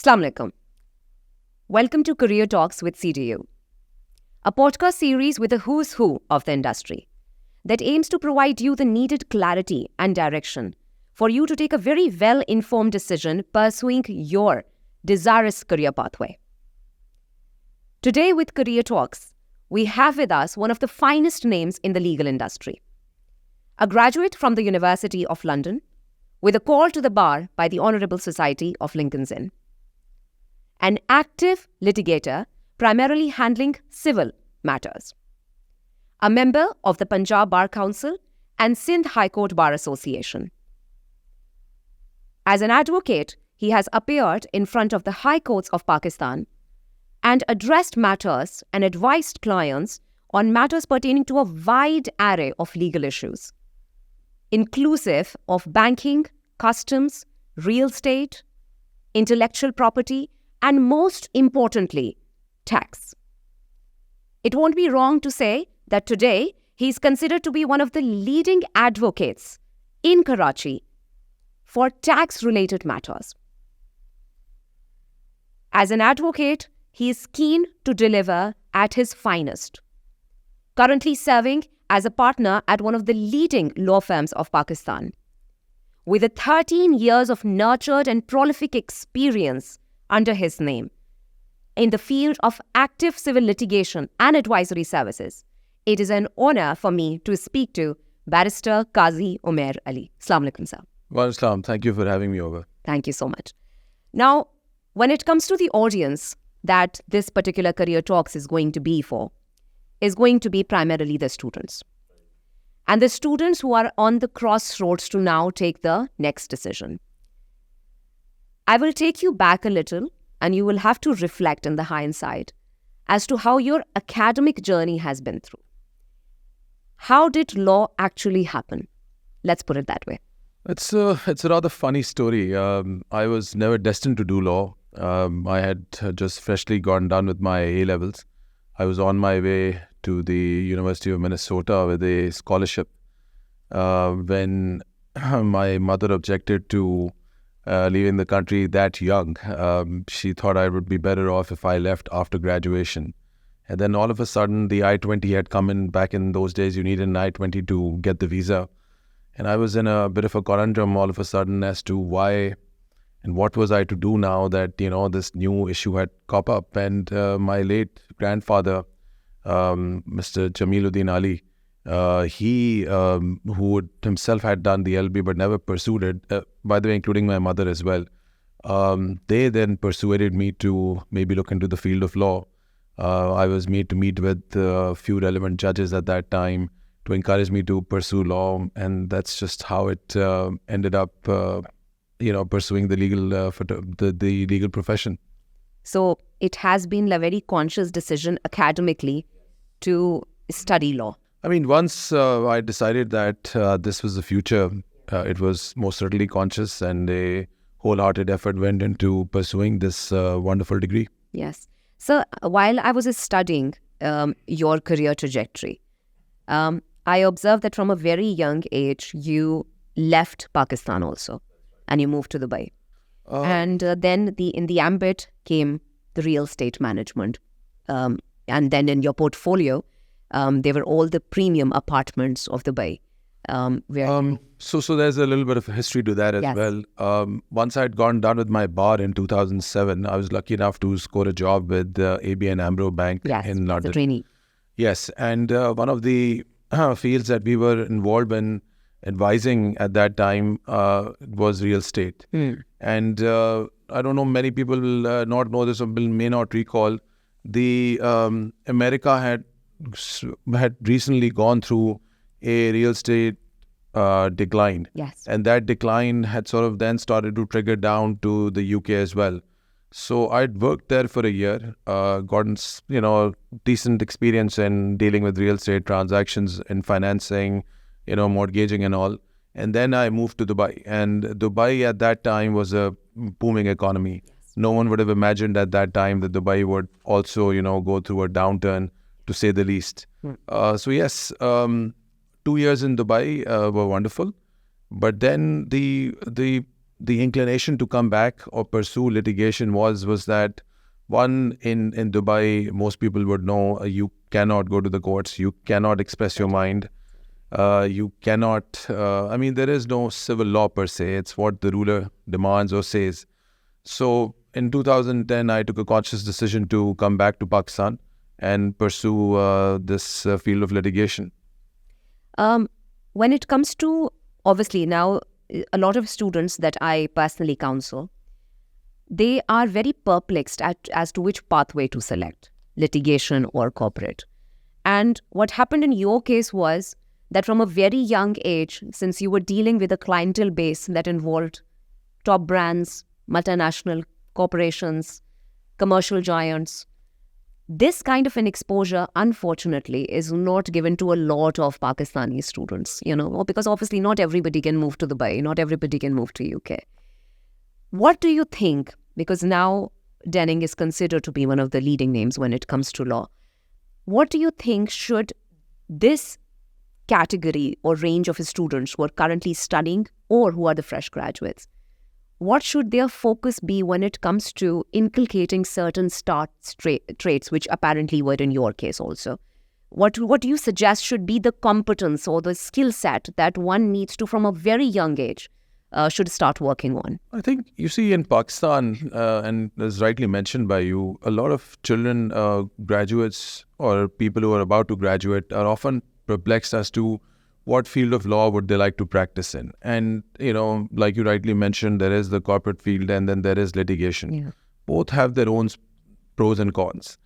Assalamu alaikum. Welcome to Career Talks with CDU, a podcast series with a who's who of the industry that aims to provide you the needed clarity and direction for you to take a very well-informed decision pursuing your desirous career pathway. Today with Career Talks, we have with us one of the finest names in the legal industry, a graduate from the University of London with a call to the bar by the Honourable Society of Lincoln's Inn. An active litigator primarily handling civil matters. A member of the Punjab Bar Council and Sindh High Court Bar Association. As an advocate, he has appeared in front of the High Courts of Pakistan and addressed matters and advised clients on matters pertaining to a wide array of legal issues, inclusive of banking, customs, real estate, intellectual property, and most importantly, tax. It won't be wrong to say that today he is considered to be one of the leading advocates in Karachi for tax-related matters. As an advocate, he is keen to deliver at his finest, currently serving as a partner at one of the leading law firms of Pakistan. With 13 years of nurtured and prolific experience under his name in the field of active civil litigation and advisory services, it is an honor for me to speak to Barrister Qazi Umair Ali. Assalamu alaikum, sir. Well, Islam, thank you for having me over. Thank you so much. Now, when it comes to the audience that this particular Career Talks is going to be for, is going to be primarily the students. And the students who are on the crossroads to now take the next decision. I will take you back a little and you will have to reflect in the hindsight as to how your academic journey has been through. How did law actually happen? Let's put it that way. It's a rather funny story. I was never destined to do law. I had just freshly gone done with my A-levels. I was on my way to the University of Minnesota with a scholarship when my mother objected to leaving the country that young. She thought I would be better off if I left after graduation. And then all of a sudden, the I-20 had come in. Back in those days, you needed an I-20 to get the visa. And I was in a bit of a conundrum all of a sudden as to why and what was I to do now that, this new issue had come up. And my late grandfather, Mr. Jamiluddin Ali, he, who himself had done the LB but never pursued it, by the way, including my mother as well, they then persuaded me to maybe look into the field of law. I was made to meet with a few relevant judges at that time to encourage me to pursue law, and that's just how it ended up, pursuing the legal the legal profession. So it has been a very conscious decision academically to study law. I mean, once I decided that this was the future, it was most certainly conscious, and a wholehearted effort went into pursuing this wonderful degree. Yes. So while I was studying your career trajectory, I observed that from a very young age, you left Pakistan also, and you moved to Dubai. And then in the ambit came the real estate management. And then in your portfolio, there were all the premium apartments of Dubai. So there's a little bit of history to that as Yes. well. Once I'd gone done with my bar in 2007, I was lucky enough to score a job with ABN AMRO Bank in London. The trainee. Yes, and one of the fields that we were involved in advising at that time was real estate. And I don't know, many people will not know this or may not recall, the America had recently gone through a real estate decline. Yes. And that decline had sort of then started to trigger down to the UK as well. So I'd worked there for a year, gotten, decent experience in dealing with real estate transactions and financing, mortgaging and all. And then I moved to Dubai. And Dubai at that time was a booming economy. Yes. No one would have imagined at that time that Dubai would also, go through a downturn, to say the least. So yes, 2 years in Dubai were wonderful. But then the the inclination to come back or pursue litigation was that, one, in Dubai, most people would know you cannot go to the courts, you cannot express your mind, you cannot, there is no civil law per se, it's what the ruler demands or says. So in 2010, I took a conscious decision to come back to Pakistan and pursue this field of litigation. When it comes to, obviously now, a lot of students that I personally counsel, they are very perplexed as to which pathway to select, litigation or corporate. And what happened in your case was that from a very young age, since you were dealing with a clientele base that involved top brands, multinational corporations, commercial giants, this kind of an exposure, unfortunately, is not given to a lot of Pakistani students, because obviously not everybody can move to Dubai, not everybody can move to UK. What do you think? Because now Denning is considered to be one of the leading names when it comes to law. What do you think should this category or range of students who are currently studying or who are the fresh graduates, what should their focus be when it comes to inculcating certain traits, which apparently were in your case also? What do you suggest should be the competence or the skill set that one needs to, from a very young age, should start working on? I think, you see, in Pakistan, and as rightly mentioned by you, a lot of children, graduates or people who are about to graduate are often perplexed as to what field of law would they like to practice in. And, like you rightly mentioned, there is the corporate field and then there is litigation. Yeah. Both have their own pros and cons.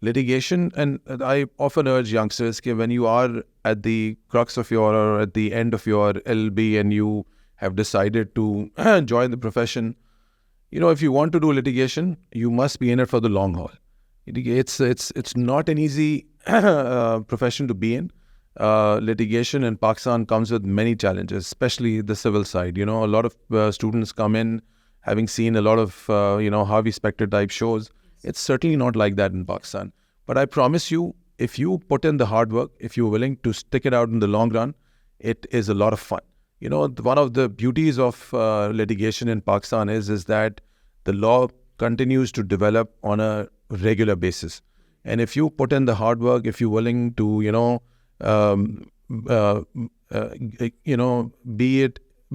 Litigation, and I often urge youngsters that when you are at the crux of or at the end of your LLB and you have decided to join the profession, if you want to do litigation, you must be in it for the long haul. It's not an easy profession to be in. Litigation in Pakistan comes with many challenges, especially the civil side. A lot of students come in having seen a lot of, Harvey Specter type shows. It's certainly not like that in Pakistan. But I promise you, if you put in the hard work, if you're willing to stick it out in the long run, it is a lot of fun. One of the beauties of litigation in Pakistan is that the law continues to develop on a regular basis. And if you put in the hard work, if you're willing to,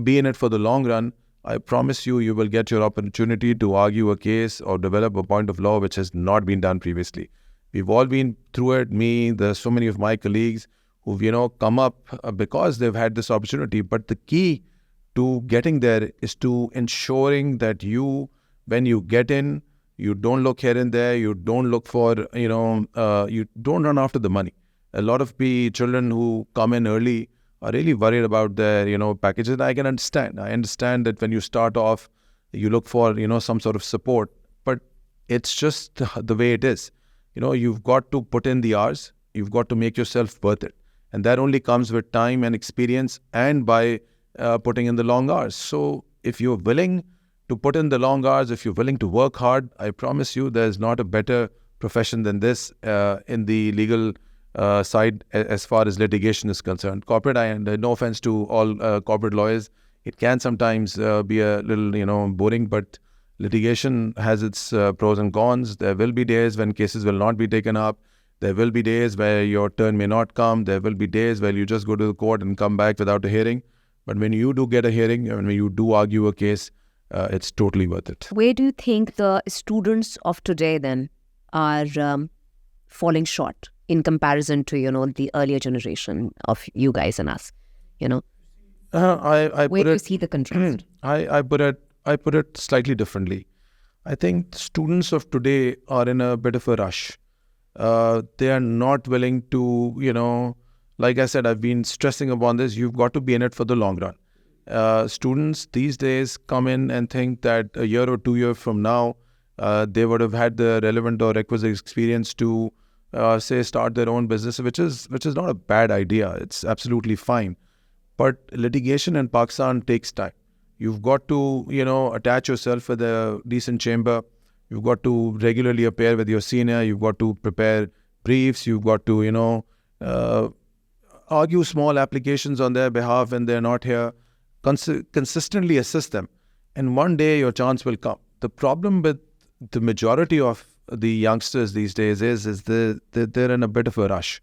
be in it for the long run, I promise you, you will get your opportunity to argue a case or develop a point of law which has not been done previously. We've all been through it. There's so many of my colleagues who've, come up because they've had this opportunity. But the key to getting there is to ensuring that when you get in, you don't look here and there, you don't look for, you don't run after the money. A lot of children who come in early are really worried about their, packages. And I can understand. I understand that when you start off, you look for, some sort of support. But it's just the way it is. You've got to put in the hours. You've got to make yourself worth it. And that only comes with time and experience and by putting in the long hours. So if you're willing to put in the long hours, if you're willing to work hard, I promise you there's not a better profession than this in the legal side as far as litigation is concerned. Corporate, and no offense to all corporate lawyers, it can sometimes be a little, boring, but litigation has its pros and cons. There will be days when cases will not be taken up. There will be days where your turn may not come. There will be days where you just go to the court and come back without a hearing. But when you do get a hearing and when you do argue a case, it's totally worth it. Where do you think the students of today then are falling short in comparison to, the earlier generation of you guys and us, Where do you see the contrast? I put it slightly differently. I think students of today are in a bit of a rush. They are not willing to, like I said, I've been stressing upon this, you've got to be in it for the long run. Students these days come in and think that a year or 2 years from now, they would have had the relevant or requisite experience to, start their own business, which is not a bad idea. It's absolutely fine. But litigation in Pakistan takes time. You've got to, attach yourself with a decent chamber. You've got to regularly appear with your senior. You've got to prepare briefs. You've got to, argue small applications on their behalf when they're not here. Consistently assist them. and one day your chance will come. The problem with the majority of the youngsters these days is they're in a bit of a rush.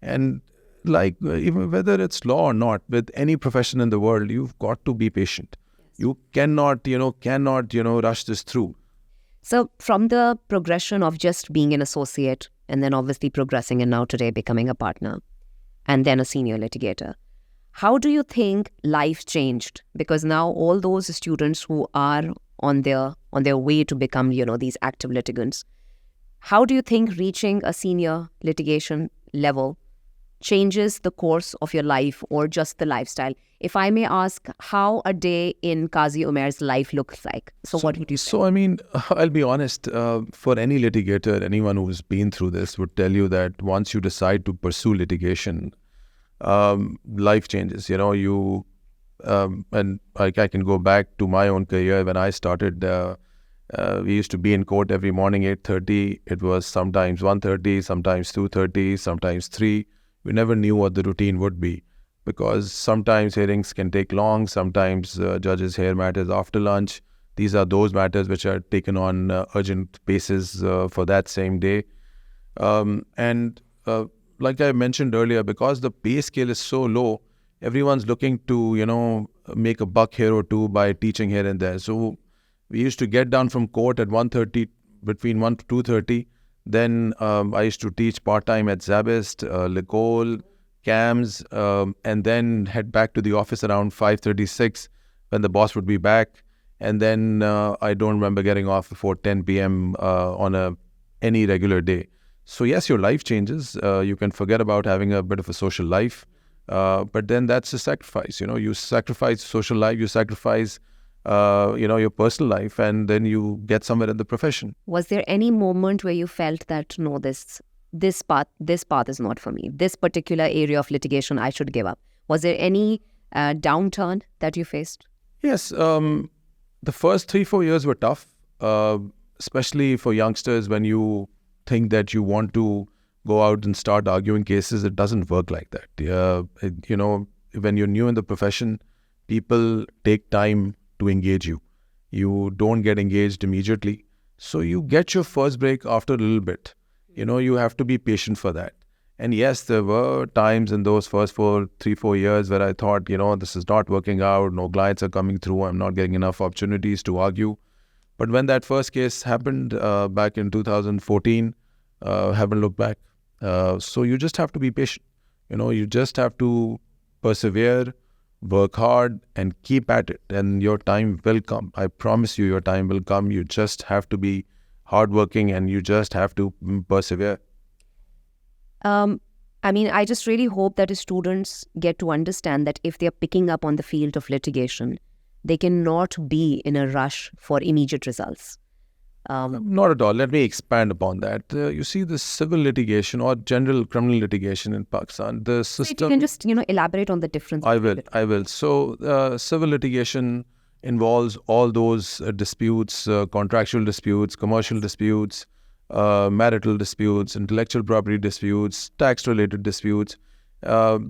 And like even whether it's law or not, with any profession in the world, you've got to be patient. You cannot rush this through. So from the progression of just being an associate and then obviously progressing and now today becoming a partner and then a senior litigator, how do you think life changed? Because now all those students who are on their way to become, these active litigants, how do you think reaching a senior litigation level changes the course of your life or just the lifestyle? If I may ask, how a day in Qazi Umair's life looks like. So what would you say? So, I mean, I'll be honest, for any litigator, anyone who's been through this would tell you that once you decide to pursue litigation, life changes. And I can go back to my own career. When I started, we used to be in court every morning, 8:30. It was sometimes 1:30, sometimes 2:30, sometimes 3. We never knew what the routine would be, because sometimes hearings can take long. Sometimes judges hear matters after lunch. These are those matters which are taken on urgent basis for that same day. And like I mentioned earlier, because the pay scale is so low, everyone's looking to, make a buck here or two by teaching here and there. So we used to get down from court at 1:30, between 1 to 2:30. Then I used to teach part-time at Zabist, Licol, CAMS, and then head back to the office around 5:36 when the boss would be back. And then I don't remember getting off before 10 p.m. On any regular day. So yes, your life changes. You can forget about having a bit of a social life. But then that's a sacrifice. You sacrifice social life, you sacrifice, your personal life, and then you get somewhere in the profession. Was there any moment where you felt that, no, this path is not for me? This particular area of litigation I should give up. Was there any downturn that you faced? Yes. The first 3-4 years were tough, especially for youngsters. When you think that you want to go out and start arguing cases, it doesn't work like that. When you're new in the profession, people take time to engage you. You don't get engaged immediately. So you get your first break after a little bit. You have to be patient for that. And yes, there were times in those first 3-4 years where I thought, this is not working out. No clients are coming through. I'm not getting enough opportunities to argue. But when that first case happened back in 2014, haven't looked back. So you just have to be patient. You just have to persevere, work hard, and keep at it. And your time will come. I promise you, your time will come. You just have to be hardworking, and you just have to persevere. I just really hope that the students get to understand that if they're picking up on the field of litigation, they cannot be in a rush for immediate results. Not at all. Let me expand upon that. You see, the civil litigation or general criminal litigation in Pakistan, the system... So if you can just, elaborate on the difference. I will. So, civil litigation involves all those disputes, contractual disputes, commercial disputes, marital disputes, intellectual property disputes, tax-related disputes,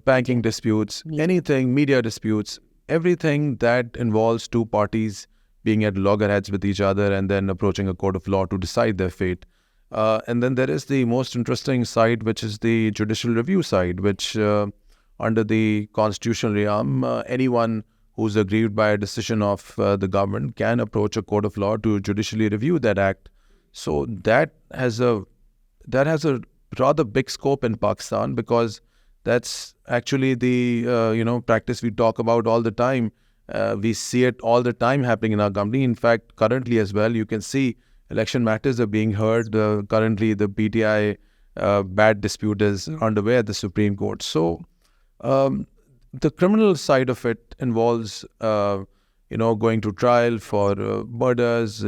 banking disputes, anything, media disputes, everything that involves two parties being at loggerheads with each other and then approaching a court of law to decide their fate. And then there is the most interesting side, which is the judicial review side, which under the constitutional realm, anyone who's aggrieved by a decision of the government can approach a court of law to judicially review that act. So that has a rather big scope in Pakistan, because that's actually the practice we talk about all the time. We see it all the time happening in our company. In fact, currently as well, you can see election matters are being heard. Currently, the PTI bad dispute is underway at the Supreme Court. So the criminal side of it involves going to trial for murders,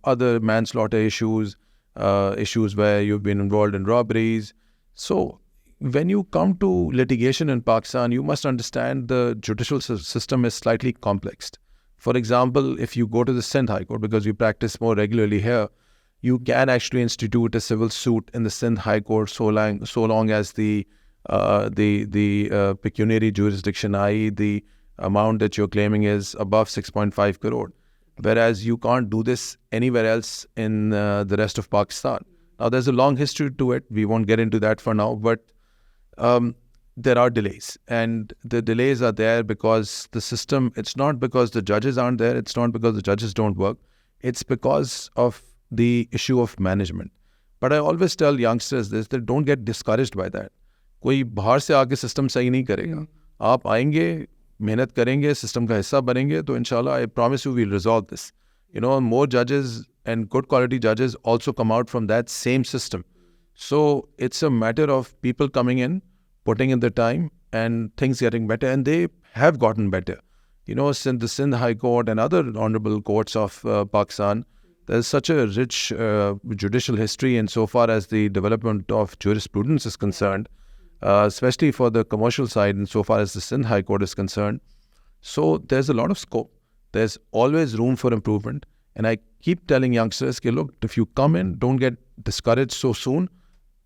other manslaughter issues, issues where you've been involved in robberies. So when you come to litigation in Pakistan, you must understand the judicial system is slightly complex. For example, if you go to the Sindh High Court, because we practice more regularly here, you can actually institute a civil suit in the Sindh High Court so long as the pecuniary jurisdiction, i.e. the amount that you're claiming is above 6.5 crore. whereas you can't do this anywhere else in the rest of Pakistan. Now, there's a long history to it. We won't get into that for now, but there are delays, and the delays are there because the system, it's not because the judges aren't there, it's not because the judges don't work, it's because of the issue of management. But I always tell youngsters this, that don't get discouraged by that. कोई बाहर से आके system सही नहीं करेगा. आप आएंगे, मेहनत करेंगे, सिस्टम का हिस्सा बनेंगे, तो इंशाल्लाह I promise you we'll resolve this. More judges and good quality judges also come out from that same system. So it's a matter of people coming in, putting in the time, and things getting better, and they have gotten better. Since the Sindh High Court and other honorable courts of Pakistan, there's such a rich judicial history insofar as the development of jurisprudence is concerned, especially for the commercial side insofar as the Sindh High Court is concerned. So there's a lot of scope. There's always room for improvement. And I keep telling youngsters, okay, look, if you come in, don't get discouraged so soon.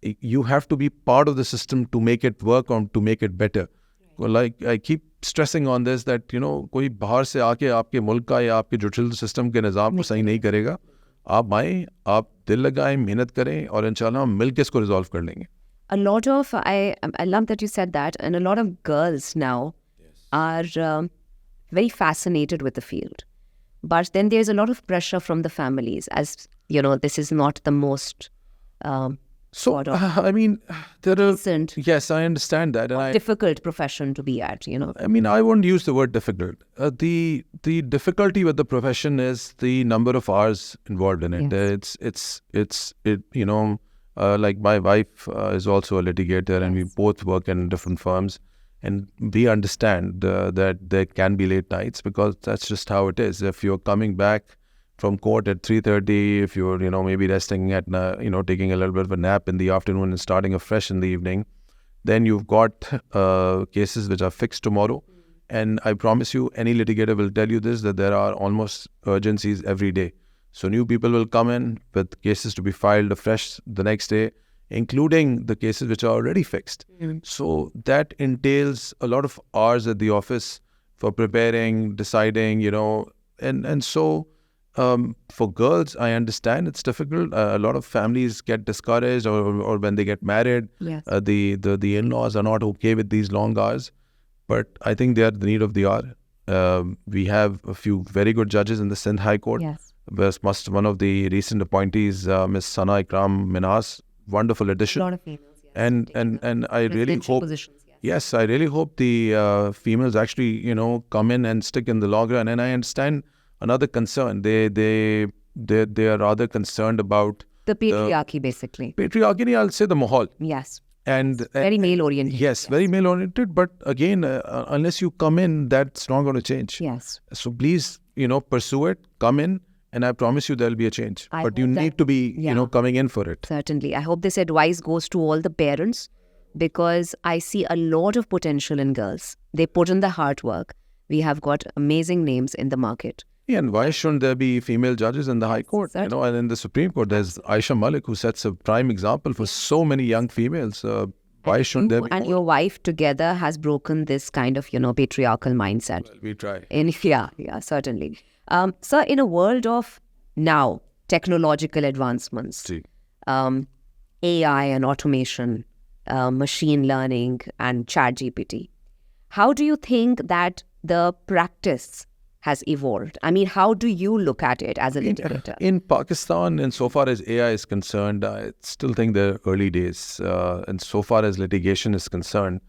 You have to be part of the system to make it work or to make it better. Well, like I keep stressing on this that, कोई बाहर से आके आपके मुल्क का या आपके judicial system के निज़ाम को सही नहीं करेगा. आप आएँ, आप दिल लगाएं, मेहनत करें, और इंशाल्लाह हम मिल के इसको रिजॉल्व कर लेंगे. A lot of, I love that you said that, and a lot of girls now are very fascinated with the field. But then there's a lot of pressure from the families, as, this is not the most there are, decent, yes, I understand that. And difficult profession to be at, I won't use the word difficult. The difficulty with the profession is the number of hours involved in it. Yes. Like my wife is also a litigator, and we both work in different firms, and we understand that there can be late nights because that's just how it is. If you're coming back from court at 3:30, if you're, maybe resting at, taking a little bit of a nap in the afternoon and starting afresh in the evening, then you've got cases which are fixed tomorrow. And I promise you, any litigator will tell you this, that there are almost urgencies every day. So new people will come in with cases to be filed afresh the next day, including the cases which are already fixed. So that entails a lot of hours at the office for preparing, deciding, and so for girls, I understand it's difficult. A lot of families get discouraged, or when they get married, the in-laws are not okay with these long hours. But I think they are the need of the hour. We have a few very good judges in the Sindh High Court. Yes. One of the recent appointees, Ms. Sana Ikram Minhas, wonderful addition. A lot of females, yes. And I really hope, positions, yes, I really hope the females actually, come in and stick in the long run. And I understand another concern. They are rather concerned about the patriarchy, basically. Patriarchy, I'll say the mahal. Yes. And very male-oriented. Yes, very male-oriented. But again, unless you come in, that's not going to change. Yes. So please, pursue it, come in, and I promise you there'll be a change. But you need to be, coming in for it. Certainly. I hope this advice goes to all the parents, because I see a lot of potential in girls. They put in the hard work. We have got amazing names in the market. Yeah, and why shouldn't there be female judges in the High Court? Certainly. And in the Supreme Court, there's Aisha Malik, who sets a prime example for so many young females. Why shouldn't there be and more? your wife together has broken this kind of, patriarchal mindset. Well, we try. Yeah, certainly. Sir, in a world of now technological advancements, AI and automation, machine learning and ChatGPT, how do you think that the practice has evolved? I mean, how do you look at it as a litigator? In Pakistan, insofar as AI is concerned, I still think they're early days. And so far as litigation is concerned,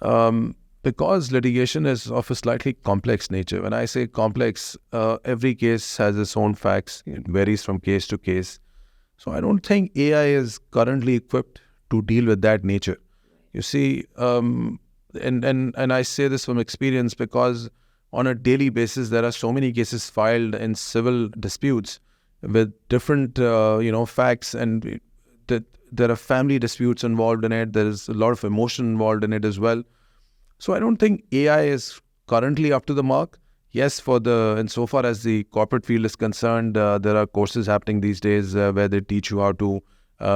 because litigation is of a slightly complex nature. When I say complex, every case has its own facts. It varies from case to case. So I don't think AI is currently equipped to deal with that nature. You see, and I say this from experience because on a daily basis, there are so many cases filed in civil disputes with different, facts, and there are family disputes involved in it. There is a lot of emotion involved in it as well. So I don't think AI is currently up to the mark. Yes, insofar as the corporate field is concerned, there are courses happening these days where they teach you how to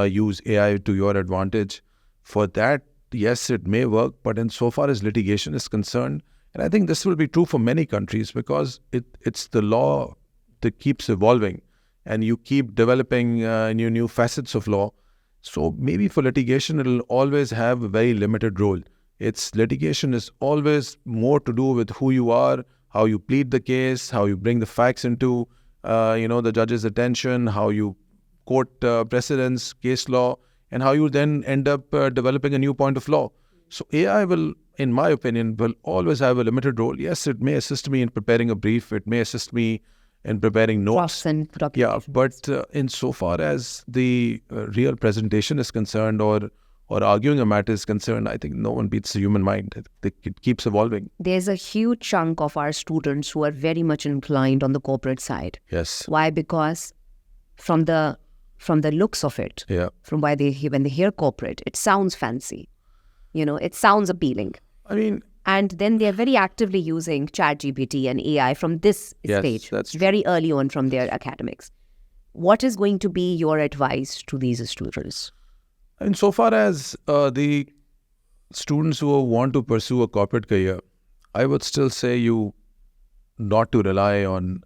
use AI to your advantage. For that, yes, it may work, but insofar as litigation is concerned, and I think this will be true for many countries because it's the law keeps evolving, and you keep developing new facets of law. So maybe for litigation, it'll always have a very limited role. Litigation is always more to do with who you are, how you plead the case, how you bring the facts into the judge's attention, how you quote precedents, case law, and how you then end up developing a new point of law. So AI will, in my opinion, will always have a limited role. Yes, it may assist me in preparing a brief. It may assist me in preparing notes. Yeah, but insofar as the real presentation is concerned, or arguing a matter is concerned, I think no one beats the human mind. It keeps evolving. There's a huge chunk of our students who are very much inclined on the corporate side. Yes. Why? Because from the looks of it, from when they hear corporate, it sounds fancy. It sounds appealing. I mean, and then they're very actively using ChatGPT and AI from this stage, that's true. Very early on from their academics. What is going to be your advice to these students? And so far as the students who want to pursue a corporate career, I would still say you not to rely on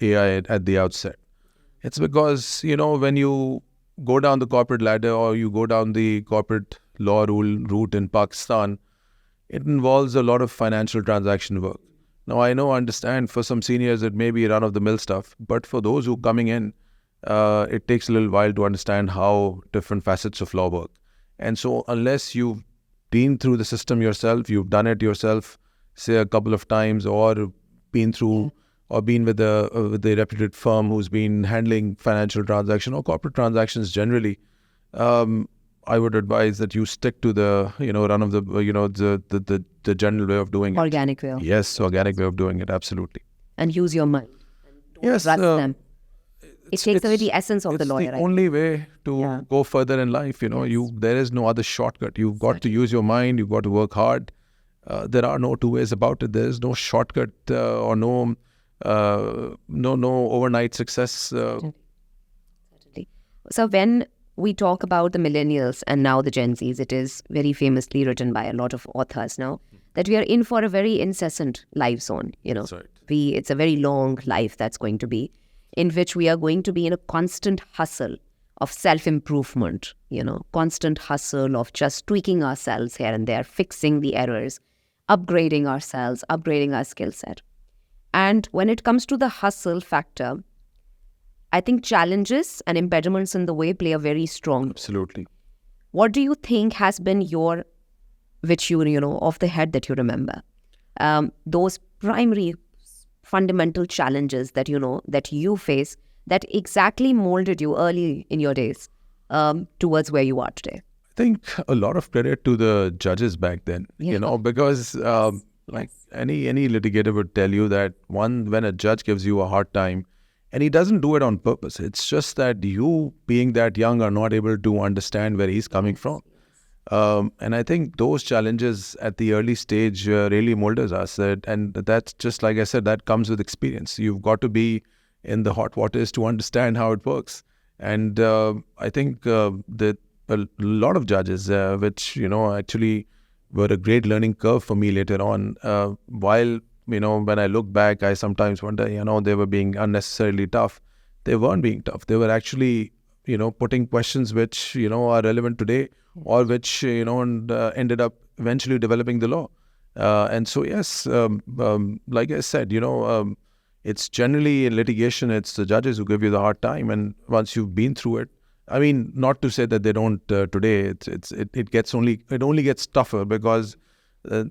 AI at the outset. It's because, when you go down the corporate ladder or you go down the corporate law route in Pakistan, it involves a lot of financial transaction work. Now, understand for some seniors it may be run-of-the-mill stuff, but for those who are coming in, it takes a little while to understand how different facets of law work. And so unless you've been through the system yourself, you've done it yourself, say a couple of times, or been through or been with a reputed firm who's been handling financial transaction or corporate transactions generally, I would advise that you stick to the run of the general way of doing it. Organic way. Yes, organic way of doing it. Absolutely. And use your mind. Yes, trust them. It takes away the essence of the lawyer. It's the only way to go further in life. There is no other shortcut. You've got to use your mind. You've got to work hard. There are no two ways about it. There is no shortcut or no overnight success. Certainly. So when we talk about the millennials and now the Gen Zs, it is very famously written by a lot of authors now that we are in for a very incessant life zone. That's right. It's a very long life that's going to be, in which we are going to be in a constant hustle of self-improvement, constant hustle of just tweaking ourselves here and there, fixing the errors, upgrading ourselves, upgrading our skill set. And when it comes to the hustle factor, I think challenges and impediments in the way play a very strong. Absolutely. What do you think has been off the head that you remember? Those primary fundamental challenges that you face that exactly molded you early in your days towards where you are today? I think a lot of credit to the judges back then, because like any litigator would tell you that when a judge gives you a hard time, and he doesn't do it on purpose. It's just that you, being that young, are not able to understand where he's coming from. And I think those challenges at the early stage really molded us. And that's just, like I said, that comes with experience. You've got to be in the hot waters to understand how it works. And I think that a lot of judges, which, actually were a great learning curve for me later on, while when I look back, I sometimes wonder, they were being unnecessarily tough. They weren't being tough. They were actually, putting questions which, are relevant today, or which, ended up eventually developing the law. And so, yes, like I said, it's generally in litigation, it's the judges who give you the hard time. And once you've been through it, I mean, not to say that they don't today. It only gets tougher because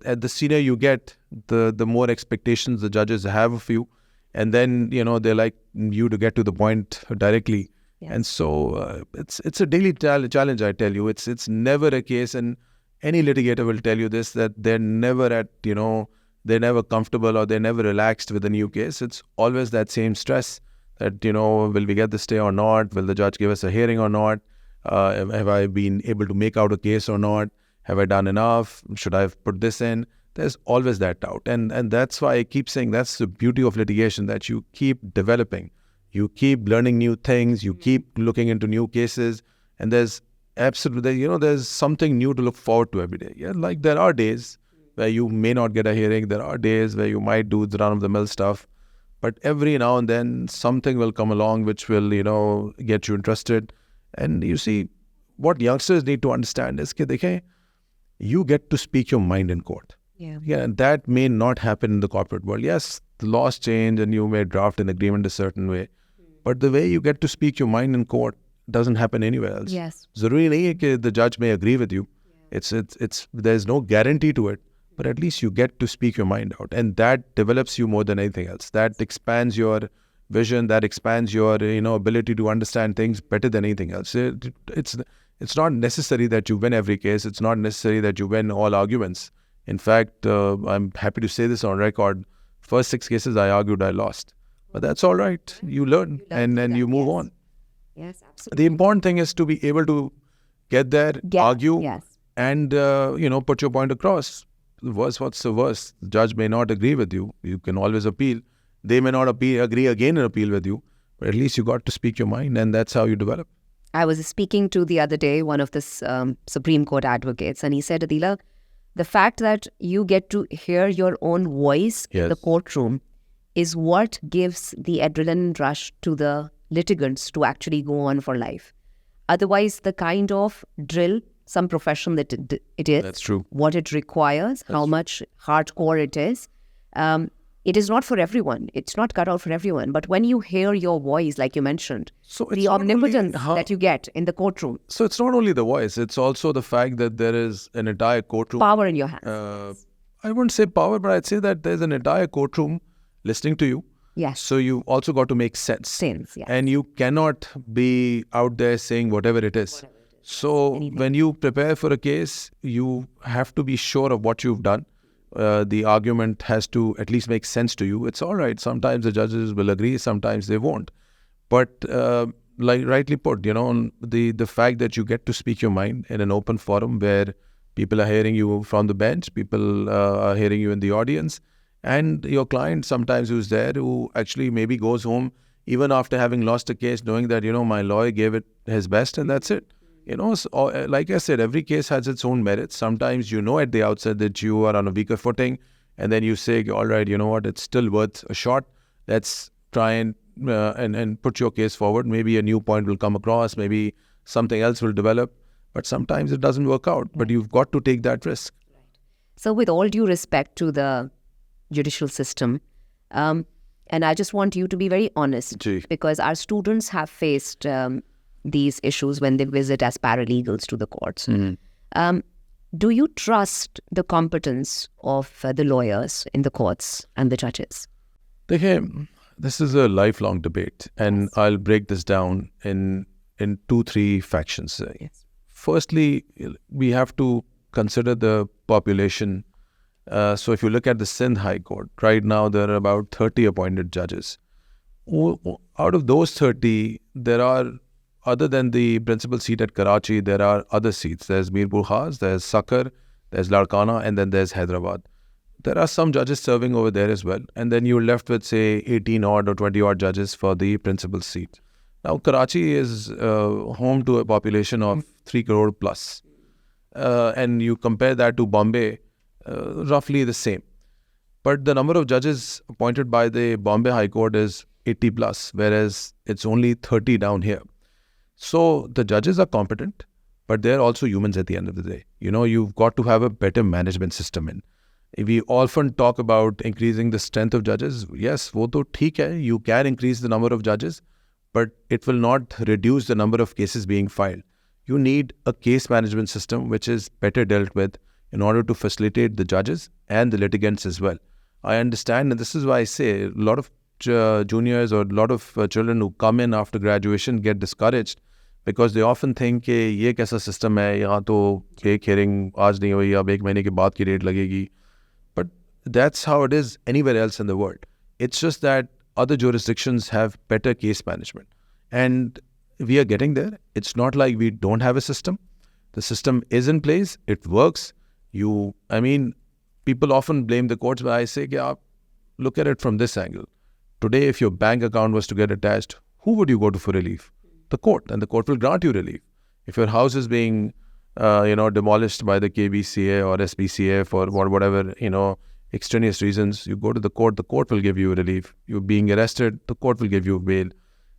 at the senior you get, the more expectations the judges have of you, and then they like you to get to the point directly. Yes. And so it's a daily challenge. I tell you, it's never a case, and any litigator will tell you this, that they're never they're never comfortable or they're never relaxed with a new case. It's always that same stress that will we get the stay or not? Will the judge give us a hearing or not? Have I been able to make out a case or not? Have I done enough? Should I have put this in? There's always that doubt. And that's why I keep saying that's the beauty of litigation, that you keep developing. You keep learning new things. You keep looking into new cases. And there's absolutely, there's something new to look forward to every day. Yeah, like there are days where you may not get a hearing. There are days where you might do the run-of-the-mill stuff. But every now and then something will come along which will, get you interested. And you see, what youngsters need to understand is that, dekhe, you get to speak your mind in court. Yeah, and that may not happen in the corporate world. Yes, the laws change and you may draft an agreement a certain way. But the way you get to speak your mind in court doesn't happen anywhere else. Yes. Zaruri nahi hai ki the judge may agree with you. It's there's no guarantee to it, but at least you get to speak your mind out, and that develops you more than anything else. That expands your vision, that expands your ability to understand things better than anything else. It's not necessary that you win every case. It's not necessary that you win all arguments. In fact, I'm happy to say this on record. First 6 cases I argued, I lost. But that's all right. You learn and then you move on. Yes, absolutely. The important thing is to be able to get there, argue, and put your point across. What's the worst? The judge may not agree with you. You can always appeal. They may not agree again and appeal with you. But at least you got to speak your mind, and that's how you develop. I was speaking to the other day one of the Supreme Court advocates, and he said, Adila, the fact that you get to hear your own voice in the courtroom is what gives the adrenaline rush to the litigants to actually go on for life. Otherwise, the kind of drill, some profession that it is, that's true, what it requires, how much hardcore it is not for everyone. It's not cut out for everyone. But when you hear your voice, like you mentioned, so the omnipotence that you get in the courtroom. So it's not only the voice, it's also the fact that there is an entire courtroom. Power in your hands. I wouldn't say power, but I'd say that there's an entire courtroom listening to you. Yes. So you also got to make sense. Yes. And you cannot be out there saying whatever it is. So when you prepare for a case, you have to be sure of what you've done. The argument has to at least make sense to you. It's all right. Sometimes the judges will agree, sometimes they won't. But like rightly put, the fact that you get to speak your mind in an open forum where people are hearing you from the bench, people are hearing you in the audience, and your client sometimes who's there, who actually maybe goes home even after having lost a case, knowing that, my lawyer gave it his best and that's it. So, like I said, every case has its own merits. Sometimes at the outset that you are on a weaker footing, and then you say, all right, you know what, it's still worth a shot. Let's try and put your case forward. Maybe a new point will come across, maybe something else will develop, but sometimes it doesn't work out. But you've got to take that risk. So with all due respect to the judicial system, and I just want you to be very honest, because our students have faced these issues when they visit as paralegals to the courts. Do you trust the competence of the lawyers in the courts and the judges? This is a lifelong debate, and I'll break this down in 2-3 factions. Firstly, we have to consider the population. So if you look at the Sindh High Court, right now there are about 30 appointed judges. Out of those 30, there are, other than the principal seat at Karachi, there are other seats. There's Mirpur Khas, there's Sakar, there's Larkana, and then there's Hyderabad. There are some judges serving over there as well. And then you're left with, say, 18 odd or 20 odd judges for the principal seat. Now, Karachi is home to a population of 3 crore plus. And you compare that to Bombay, roughly the same. But the number of judges appointed by the Bombay High Court is 80 plus, whereas it's only 30 down here. So the judges are competent, but they're also humans at the end of the day. You've got to have a better management system in. We often talk about increasing the strength of judges. Yes, wo to theek hai. You can increase the number of judges, but it will not reduce the number of cases being filed. You need a case management system which is better dealt with in order to facilitate the judges and the litigants as well. I understand, and this is why I say a lot of juniors or a lot of children who come in after graduation get discouraged because they often think कि ये कैसा system है, यहाँ तो एक hearing आज नहीं हुई, अब 1 महीने के बाद की date लगेगी. But that's how it is anywhere else in the world. It's just that other jurisdictions have better case management. And we are getting there. It's not like we don't have a system. The system is in place. It works. People often blame the courts, but I say, look at it from this angle. Today, if your bank account was to get attached, who would you go to for relief? The court, and the court will grant you relief. If your house is being, demolished by the KBCA or SPCA for whatever, extraneous reasons. You go to the court will give you relief. You're being arrested, the court will give you bail.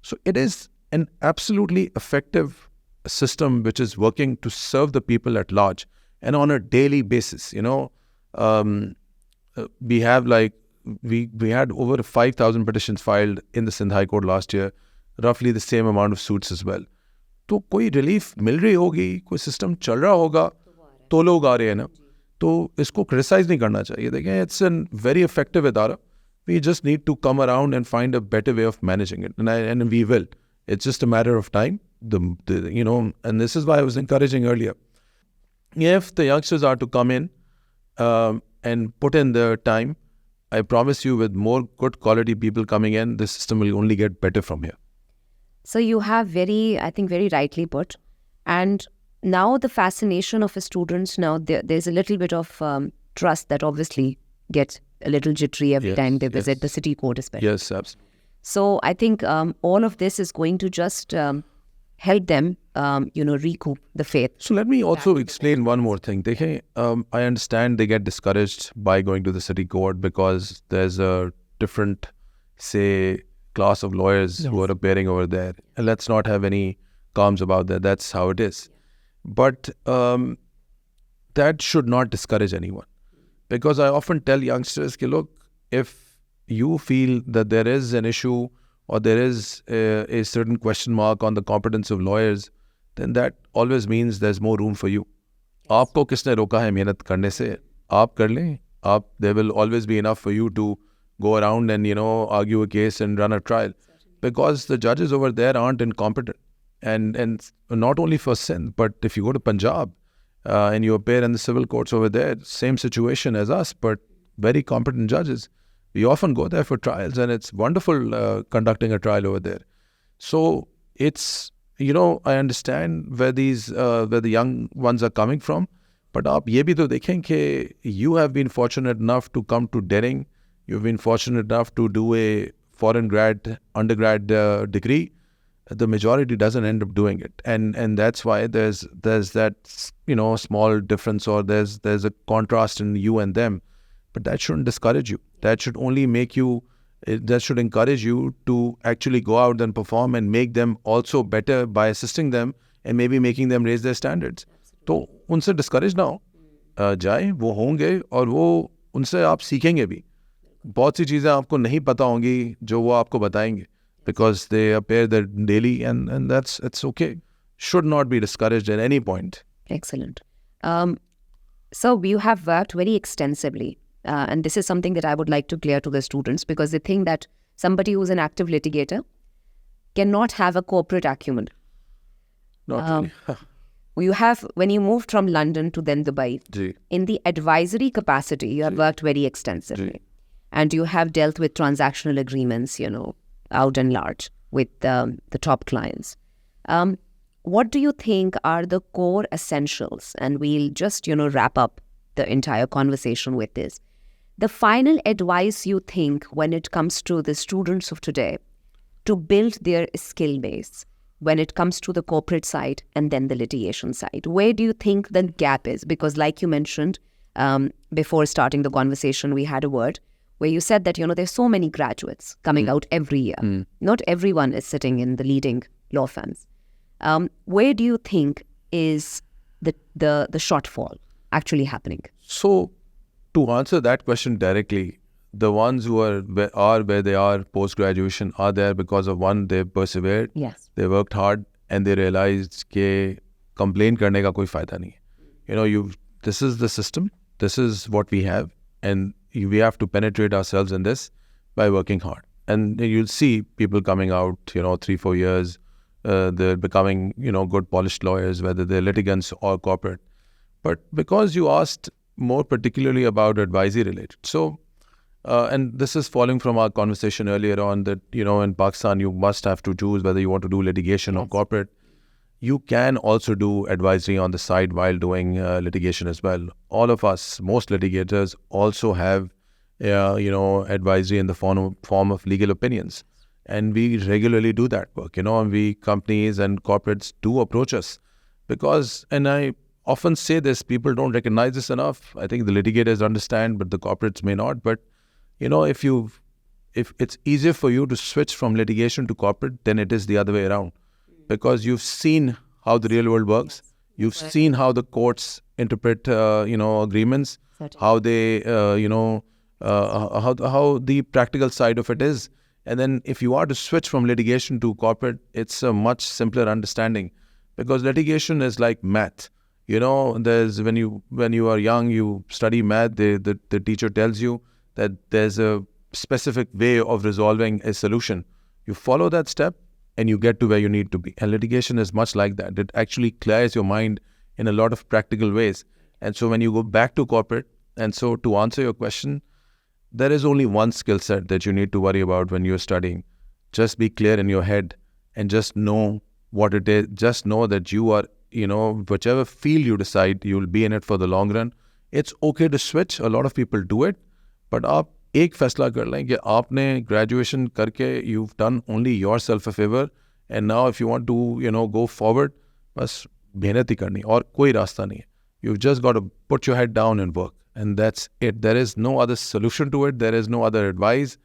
So it is an absolutely effective system which is working to serve the people at large and on a daily basis. We have we had over 5,000 petitions filed in the Sindh High Court last year, roughly the same amount of suits as well. तो कोई relief मिल रही होगी, कोई system चल रहा होगा, तो लोग आ रहे हैं ना, तो इसको क्रिटिसाइज नहीं करना चाहिए. देखें, इट्स एन वेरी इफेक्टिव इदारा. We just need to come around and find a better way of managing it, and we will. It's just a matter of time. And this is why I was encouraging earlier. If the youngsters are to come in and put in their time, I promise you, with more good quality people coming in, the system will only get better from here. So you have very rightly put. And now the fascination of the students, now there's a little bit of trust that obviously gets a little jittery every time they visit the city court especially. Yes, absolutely. So I think all of this is going to just help them, recoup the faith. So let me also explain one more thing. I understand they get discouraged by going to the city court because there's a different, say, class of lawyers who are appearing over there. And let's not have any qualms about that. That's how it is. But that should not discourage anyone. Because I often tell youngsters, look, if you feel that there is an issue or there is a certain question mark on the competence of lawyers, then that always means there's more room for you. आपको किसने रोका है मेहनत करने से? आप कर लें. There will always be enough for you to go around and, argue a case and run a trial. Because the judges over there aren't incompetent. And not only for Sindh, but if you go to Punjab and you appear in the civil courts over there, same situation as us, but very competent judges. We often go there for trials, and it's wonderful conducting a trial over there. So it's, I understand where the young ones are coming from, but aap ye bhi to dekhen ke you have been fortunate enough to come to Dering. You've been fortunate enough to do a foreign undergrad degree. The majority doesn't end up doing it, and that's why there's that small difference, or there's a contrast in you and them. But that shouldn't discourage you. That should only that should encourage you to actually go out and perform and make them also better by assisting them and maybe making them raise their standards. तो उनसे discourage ना हो, जाए, वो होंगे और वो उनसे आप सीखेंगे भी. बहुत सी चीज़ें आपको नहीं पता होंगी जो वो आपको बताएंगे, because they appear there daily, and it's okay. Should not be discouraged at any point. Excellent. So you have worked very extensively. And this is something that I would like to clear to the students, because they think that somebody who's an active litigator cannot have a corporate acumen. Not really. When you moved from London to then Dubai, in the advisory capacity, you have worked very extensively. And you have dealt with transactional agreements, out and large with the top clients. What do you think are the core essentials? And we'll just, wrap up the entire conversation with this. The final advice you think when it comes to the students of today to build their skill base when it comes to the corporate side and then the litigation side? Where do you think the gap is? Because like you mentioned, before starting the conversation, we had a word where you said that, there's so many graduates coming out every year. Not everyone is sitting in the leading law firms. Where do you think is the shortfall actually happening? So, to answer that question directly, the ones who are where they are post-graduation are there because of, one, they persevered, they worked hard, and they realized that complain karne ka koi fayda nahi hai. This is the system, this is what we have, and we have to penetrate ourselves in this by working hard. And you'll see people coming out, 3-4 years, they're becoming, good polished lawyers, whether they're litigants or corporate. But because you asked more particularly about advisory related, so, and this is following from our conversation earlier on that, in Pakistan, you must have to choose whether you want to do litigation or corporate. You can also do advisory on the side while doing litigation as well. All of us, most litigators, also have, advisory in the form of legal opinions. And we regularly do that work, companies and corporates do approach us because, and I often say this, people don't recognize this enough. I think the litigators understand, but the corporates may not. But, if it's easier for you to switch from litigation to corporate, then it is the other way around. Because you've seen how the real world works. You've seen how the courts interpret, agreements, how they, how the practical side of it is. And then if you are to switch from litigation to corporate, it's a much simpler understanding, because litigation is like math. There's when you are young, you study math. The teacher tells you that there's a specific way of resolving a solution. You follow that step and you get to where you need to be. And litigation is much like that. It actually clears your mind in a lot of practical ways. And so when you go back to corporate, and so to answer your question, there is only one skill set that you need to worry about when you're studying. Just be clear in your head and just know what it is. Just know that you are, whichever field you decide, you'll be in it for the long run. It's okay to switch. A lot of people do it. But आप एक फैसला कर लें कि आपने graduation करके you've done only yourself a favor, and now if you want to go forward, बस मेहनत ही करनी और कोई रास्ता नहीं है. You've just got to put your head down and work, and that's it. There is no other solution to it. There is no other advice.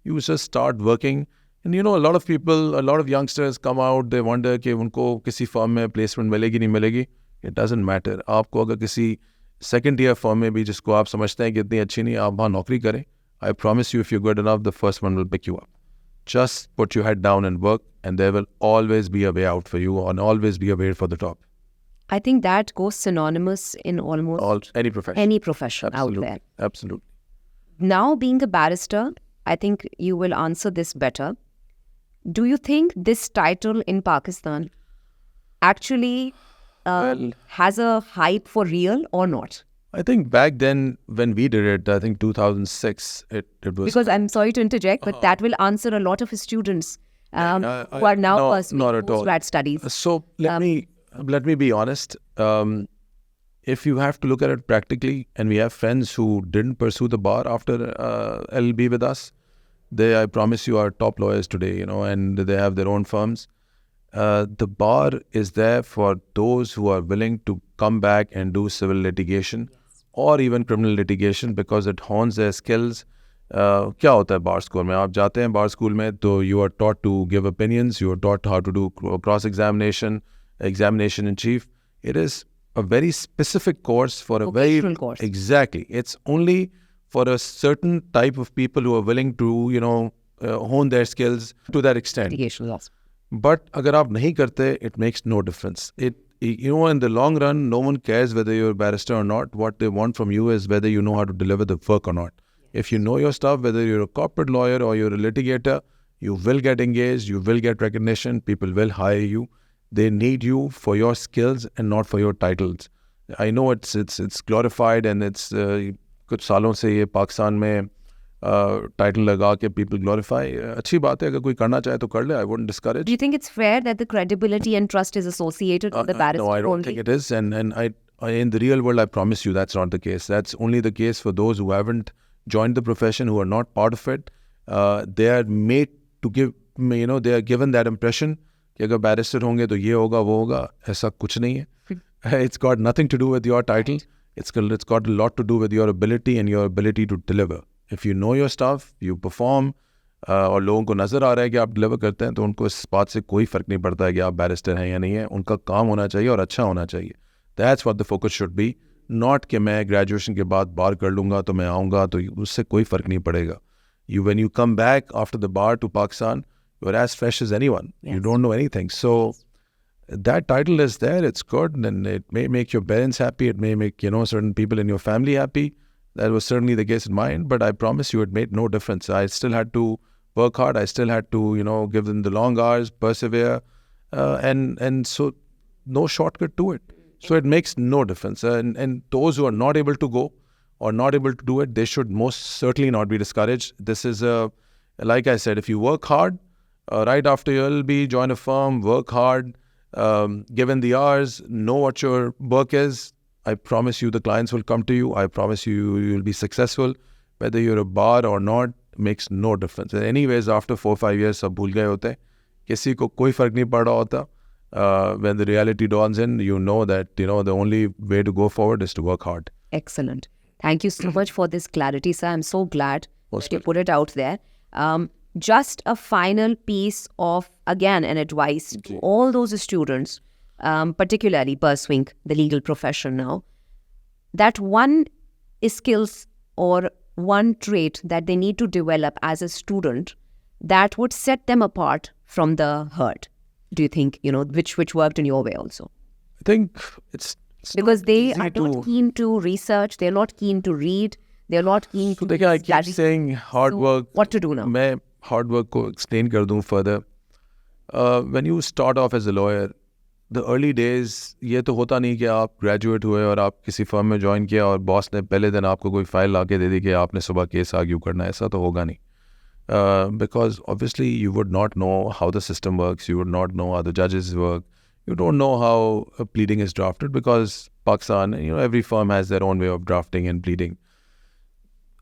You just start working. And a lot of people, a lot of youngsters come out, they wonder कि उनको किसी firm में placement मिलेगी नहीं मिलेगी. It doesn't matter. आपको अगर किसी second year firm में भी जिसको आप समझते हैं कि इतनी अच्छी नहीं, आप वहाँ नौकरी करें. I promise you, if you're good enough, the first one will pick you up. Just put your head down and work, and there will always be a way out for you, and always be a way for the top. I think that goes synonymous in almost Any profession. Any profession Absolutely. out there. Absolutely. Now, being a barrister, I think you will answer this better. Do you think this title in Pakistan actually has a hype for real or not? I think back then when we did it, I think 2006, it was... Because I'm sorry to interject, but that will answer a lot of students who are now pursuing post-grad studies. So let me be honest. If you have to look at it practically, and we have friends who didn't pursue the bar after LLB with us, they, I promise you, are top lawyers today, and they have their own firms. The bar is there for those who are willing to come back and do civil litigation or even criminal litigation, because it hones their skills. क्या होता है बार school में? आप जाते हैं बार school में तो you are taught to give opinions, you are taught how to do cross-examination, examination in chief. It is a very specific course for a very... course. Exactly. It's only for a certain type of people who are willing to, hone their skills to that extent. Litigation, yes. But agar aap nahi karte, it makes no difference. In the long run, no one cares whether you're a barrister or not. What they want from you is whether you know how to deliver the work or not. If you know your stuff, whether you're a corporate lawyer or you're a litigator, you will get engaged, you will get recognition, people will hire you. They need you for your skills and not for your titles. I know it's glorified, and it's कुछ सालों से ये पाकिस्तान में title लगा के people glorify. अच्छी बात है, अगर कोई करना चाहे तो कर ले. I wouldn't discourage. Do you think it's fair that the credibility and trust is associated with the barrister No, I don't think it is. And I in the real world, I promise you that's not the case. That's only the case for those who haven't joined the profession, who are not part of it. They are made to give, they are given that impression कि अगर barrister होंगे तो ये होगा वो होगा. ऐसा कुछ नहीं है. It's got nothing to do with your title. It's got a lot to do with your ability and your ability to deliver. If you know your stuff, you perform, और लोगों को नज़र आ रहा है कि आप डिलीवर करते हैं, तो उनको इस बात से कोई फ़र्क नहीं पड़ता है कि आप बैरिस्टर हैं या नहीं है. उनका काम होना चाहिए और अच्छा होना चाहिए. That's what the focus should be. Not कि मैं ग्रेजुएशन के बाद बार कर लूँगा तो मैं आऊँगा तो उससे कोई फ़र्क नहीं पड़ेगा. When you come back after the bar to Pakistan, you're as fresh as anyone. Yes. You don't know anything. So that title is there. It's good, and it may make your parents happy. It may make certain people in your family happy. That was certainly the case in mine. But I promise you, it made no difference. I still had to work hard. I still had to give them the long hours, persevere, and so no shortcut to it. So it makes no difference. And those who are not able to go or not able to do it, they should most certainly not be discouraged. This is like I said, if you work hard, right after your LLB, join a firm, work hard, given the hours, know what your work is, I promise you the clients will come to you. I promise you will be successful. Whether you're a bar or not makes no difference. And anyways, after 4-5 years, सब भूल गए होते हैं. किसी को कोई फर्क नहीं पड़ रहा होता. when the reality dawns in, you know that, the only way to go forward is to work hard. Excellent. Thank you so much for this clarity, sir. I'm so glad that you put it out there. Just a final piece of, again, an advice to all those students, particularly pursuing the legal profession now, that one skills or one trait that they need to develop as a student that would set them apart from the herd. Do you think, which worked in your way also? I think it's because they easy are not keen to research, they're not keen to read, they're not keen to I keep saying hard work. What to do now? मैं hard work को explain कर दूं further. When you start off as a lawyer, the early days, ये तो होता नहीं कि आप graduate हुए और आप किसी firm में join किया और boss ने पहले दिन आपको कोई file लाके दे दी कि आपने सुबह case argue करना है, ऐसा तो होगा नहीं. Because obviously you would not know how the system works, you would not know how the judges work, you don't know how a pleading is drafted, because Pakistan, every firm has their own way of drafting and pleading.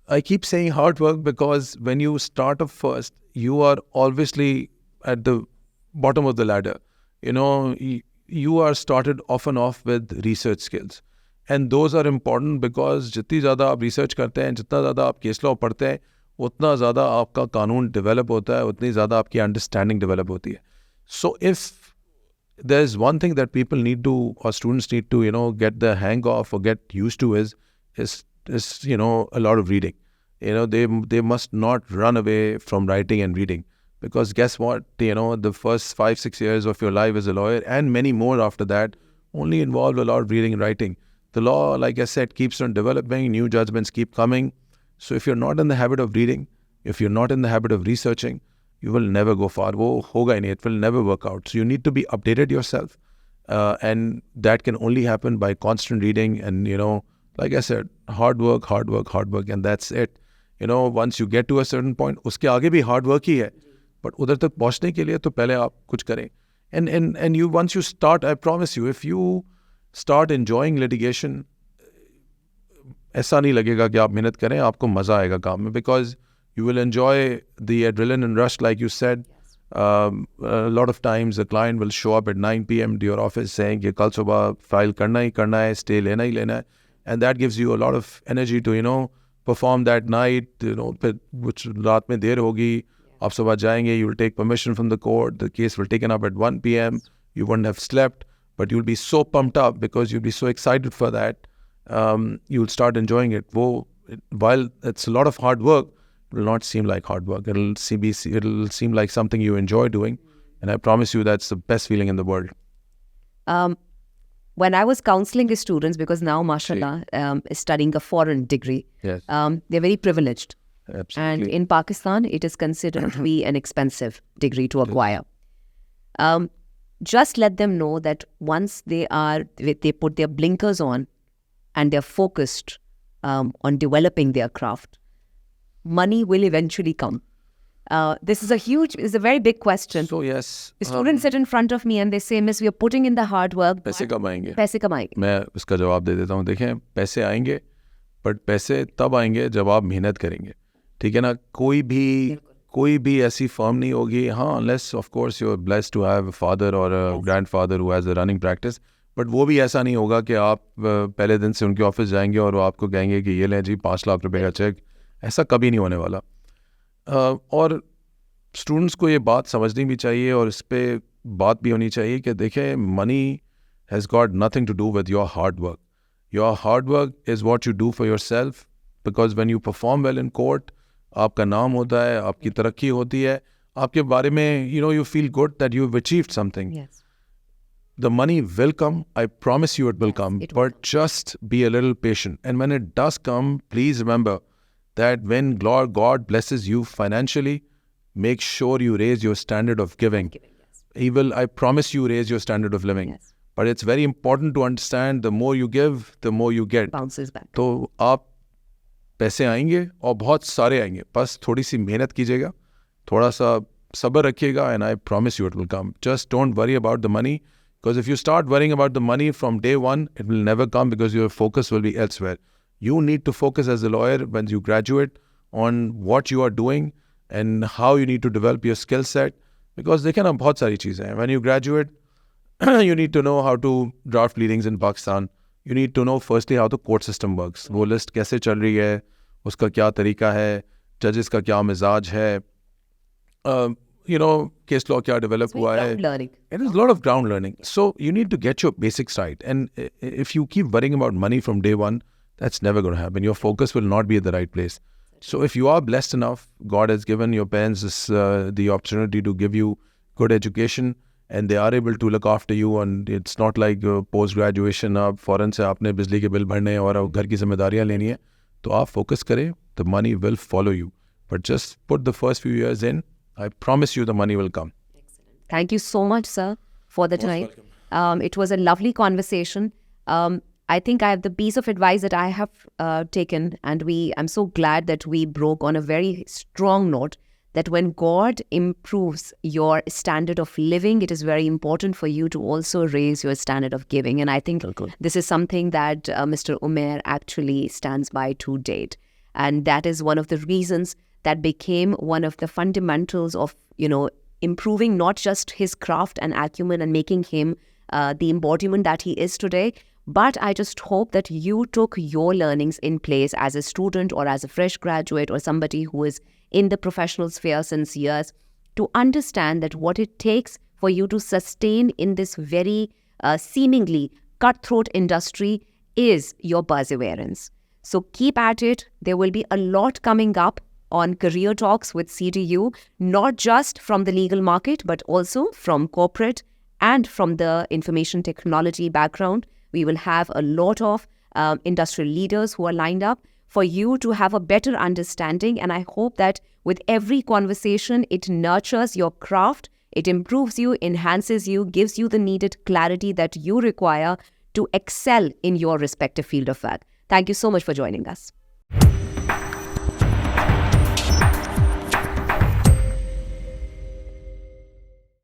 I keep saying hard work because when you start off first, you are obviously at the bottom of the ladder. You are started off and off with research skills. And those are important because जितनी ज़्यादा आप research करते हैं, जितना ज़्यादा आप case law पढ़ते हैं, उतना ज़्यादा आपका कानून develop होता है, उतनी ज़्यादा आपकी understanding develop होती है. So if there's one thing that people need to, or students need to, get the hang of or get used to is a lot of reading. They must not run away from writing and reading, because guess what? The first 5-6 years of your life as a lawyer and many more after that only involve a lot of reading and writing. The law, like I said, keeps on developing, new judgments keep coming. So if you're not in the habit of reading, if you're not in the habit of researching, you will never go far. वो होगा ही नहीं. It will never work out. So you need to be updated yourself. And that can only happen by constant reading and, like I said, hard work, and that's it. Once you get to a certain point, उसके आगे भी hard work ही है. But उधर तक पहुंचने के लिए तो पहले आप कुछ करें. And once you start, I promise you, if you start enjoying litigation, ऐसा नहीं लगेगा कि आप मेहनत करें, आपको मजा आएगा काम में, because you will enjoy the adrenaline and rush, like you said. A lot of times the client will show up at 9 p.m. to your office saying कि कल सुबह file करना ही करना है, stay लेना ही लेना है, and that gives you a lot of energy to perform that night. फिर कुछ रात में देर होगी, आप सुबह जाएंगे, you will take permission from the court, the case will taken up at 1 p.m. You wouldn't have slept, but you'll be so pumped up because you'll be so excited for that. You'll start enjoying it. While it's a lot of hard work, it will not seem like hard work. It'll seem like something you enjoy doing, and I promise you that's the best feeling in the world. When I was counseling the students, because now, mashallah, is studying a foreign degree, yes, they're very privileged. Absolutely. And in Pakistan, it is considered to be an expensive degree to acquire. Just let them know that once they put their blinkers on and they're focused on developing their craft, money will eventually come. This is a very big question. So yes, Students sit in front of me and they say, Miss, we are putting in the hard work. पैसे कब आएंगे? पैसे कब आएंगे? मैं उसका जवाब दे देता हूँ. देखें, पैसे आएंगे, बट पैसे तब आएंगे जब आप मेहनत करेंगे. ठीक है ना? कोई भी ऐसी फर्म नहीं होगी, हाँ, unless of course you're blessed to have a father or a grandfather who has a running practice. But वो भी ऐसा नहीं होगा कि आप पहले दिन से उनके ऑफिस जाएंगे और वो आपको कहेंगे कि ये लें जी 5 लाख रुपए का चेक. ऐसा कभी नहीं होने वाला. और स्टूडेंट्स को ये बात समझनी भी चाहिए और इस पर बात भी होनी चाहिए कि देखें, money has got nothing to do with your hard work. Your hard work is what you do for yourself, because when you perform well in court, आपका नाम होता है, आपकी तरक्की होती है, आपके बारे में you feel good that you've achieved something. Yes. The money will come. I promise you it will come. But just be a little patient. And when it does come, please remember that when God blesses you financially, make sure you raise your standard of giving. He will, I promise you, raise your standard of living. Yes. But it's very important to understand, the more you give, the more you get. Bounces back. तो आप पैसे आएंगे और बहुत सारे आएंगे. बस थोड़ी सी मेहनत कीजिएगा, थोड़ा सा सब्र रखिएगा, and I promise you it will come. Just don't worry about the money. Because if you start worrying about the money from day one, it will never come because your focus will be elsewhere. You need to focus as a lawyer when you graduate on what you are doing and how you need to develop your skill set. Because देखिए ना, बहुत सारी चीज़ें हैं. When you graduate, You need to know how to draft pleadings in Pakistan. You need to know firstly how the court system works. वो list कैसे चल रही है, उसका क्या तरीका है, judges का क्या मिजाज है, case law क्या develop हुआ है. Learning. It is a lot of ground learning. So you need to get your basics right. And if you keep worrying about money from day one, that's never going to happen. Your focus will not be at the right place. So if you are blessed enough, God has given your parents the opportunity to give you good education, and they are able to look after you, and it's not like post-graduation आप फौरन से आपने बिजली के bill भरने और घर की जिम्मेदारियां लेनी है, तो आप focus करें, the money will follow you. But just put the first few years in, I promise you the money will come. Thank you so much, sir, for the time. It was a lovely conversation. I think I have the piece of advice that I have taken, and I'm so glad that we broke on a very strong note that when God improves your standard of living, it is very important for you to also raise your standard of giving. And I think this is something that Mr. Umair actually stands by to date. And that is one of the reasons that became one of the fundamentals of, improving not just his craft and acumen and making him the embodiment that he is today. But I just hope that you took your learnings in place as a student or as a fresh graduate or somebody who is in the professional sphere since years to understand that what it takes for you to sustain in this very seemingly cutthroat industry is your perseverance. So keep at it. There will be a lot coming up on Career Talks with CDU, not just from the legal market, but also from corporate and from the information technology background. We will have a lot of industrial leaders who are lined up for you to have a better understanding. And I hope that with every conversation, it nurtures your craft, it improves you, enhances you, gives you the needed clarity that you require to excel in your respective field of work. Thank you so much for joining us.